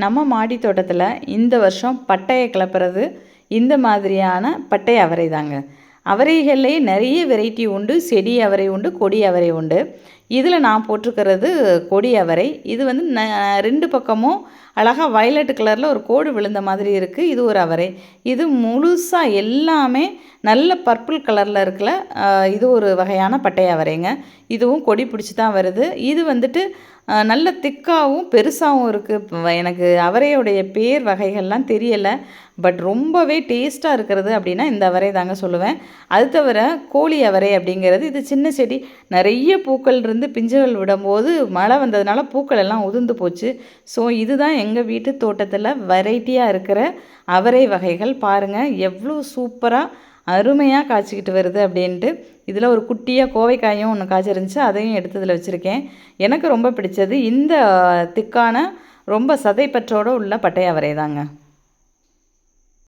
நம்ம மாடி தோட்டத்தில் இந்த வருஷம் பட்டையை கிளப்புறது இந்த மாதிரியான பட்டை அவரை தாங்க. அவரைகள்லேயே நிறைய வெரைட்டி உண்டு. செடி அவரை உண்டு, கொடி அவரை உண்டு. இதில் நான் போட்டிருக்கிறது கொடி அவரை. இது வந்து 2 பக்கமும் அழகாக வயலட் கலரில் ஒரு கோடு விழுந்த மாதிரி இருக்குது. இது ஒரு அவரை. இது முழுசாக எல்லாமே நல்ல பர்பிள் கலரில் இருக்குல்ல, இது ஒரு வகையான பட்டை அவரைங்க. இதுவும் கொடி பிடிச்சி தான் வருது. இது வந்துட்டு நல்ல திக்காகவும் பெருசாகவும் இருக்குது. எனக்கு அவரையோடைய பேர் வகைகள்லாம் தெரியலை, பட் ரொம்பவே டேஸ்ட்டாக இருக்கிறது அப்படின்னா இந்த அவரை தாங்க சொல்லுவேன். அது தவிர கோழி அவரை அப்படிங்கிறது இது சின்ன செடி, நிறைய பூக்கள் இருந்து பிஞ்சுகள் விடும்போது மழை வந்ததுனால பூக்கள் எல்லாம் உதிர்ந்து போச்சு. ஸோ இதுதான் எங்கள் வீட்டு தோட்டத்தில் வெரைட்டியாக இருக்கிற அவரை வகைகள். பாருங்கள் எவ்வளோ சூப்பராக அருமையாக காய்ச்சிக்கிட்டு வருது அப்படின்ட்டு. இதில் ஒரு குட்டியாக கோவைக்காயும் ஒன்று காய்ச்சிருந்துச்சு, அதையும் எடுத்து இதில் வச்சுருக்கேன். எனக்கு ரொம்ப பிடிச்சது இந்த திக்கான ரொம்ப சதைப்பற்றோடு உள்ள பட்டை அவரை தாங்க.